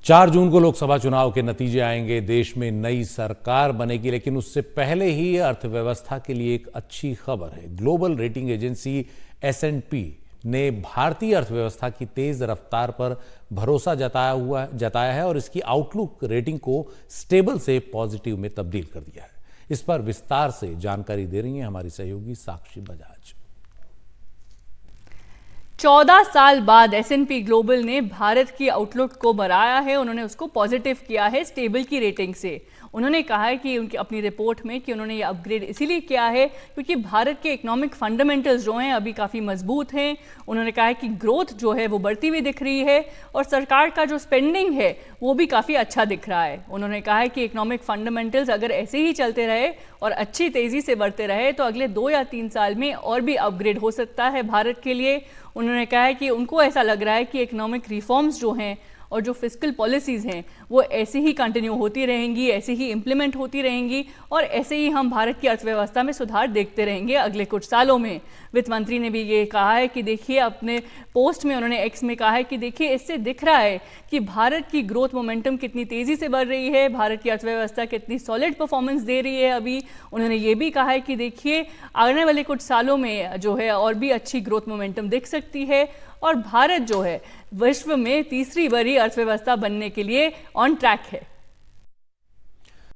4 जून को लोकसभा चुनाव के नतीजे आएंगे, देश में नई सरकार बनेगी, लेकिन उससे पहले ही अर्थव्यवस्था के लिए एक अच्छी खबर है। ग्लोबल रेटिंग एजेंसी S&P ने भारतीय अर्थव्यवस्था की तेज रफ्तार पर भरोसा जताया है और इसकी आउटलुक रेटिंग को स्टेबल से पॉजिटिव में तब्दील कर दिया है। इस पर विस्तार से जानकारी दे रही हैं हमारी सहयोगी साक्षी बजाज। 14 साल बाद S&P ग्लोबल ने भारत की आउटलुक को बढ़ाया है। उन्होंने उसको पॉजिटिव किया है स्टेबल की रेटिंग से। उन्होंने कहा है कि उनकी अपनी रिपोर्ट में कि उन्होंने ये अपग्रेड इसीलिए किया है क्योंकि भारत के इकोनॉमिक फंडामेंटल्स जो हैं अभी काफ़ी मजबूत हैं। उन्होंने कहा है कि ग्रोथ जो है वो बढ़ती हुई दिख रही है और सरकार का जो स्पेंडिंग है वो भी काफ़ी अच्छा दिख रहा है। उन्होंने कहा है कि इकोनॉमिक फंडामेंटल्स अगर ऐसे ही चलते रहे और अच्छी तेज़ी से बढ़ते रहे तो अगले 2 या 3 साल में और भी अपग्रेड हो सकता है भारत के लिए। उन्होंने कहा है कि उनको ऐसा लग रहा है कि इकोनॉमिक रिफॉर्म्स जो हैं और जो फिस्कल पॉलिसीज़ हैं वो ऐसे ही कंटिन्यू होती रहेंगी, ऐसे ही इम्प्लीमेंट होती रहेंगी और ऐसे ही हम भारत की अर्थव्यवस्था में सुधार देखते रहेंगे अगले कुछ सालों में। वित्त मंत्री ने भी ये कहा है कि देखिए, अपने पोस्ट में उन्होंने एक्स में कहा है कि देखिए, इससे दिख रहा है कि भारत की ग्रोथ मोमेंटम कितनी तेज़ी से बढ़ रही है, भारत की अर्थव्यवस्था कितनी सॉलिड परफॉर्मेंस दे रही है अभी। उन्होंने ये भी कहा है कि देखिए, आने वाले कुछ सालों में जो है और भी अच्छी ग्रोथ मोमेंटम दिख सकती है और भारत जो है विश्व में तीसरी बड़ी अर्थव्यवस्था बनने के लिए ऑन ट्रैक है।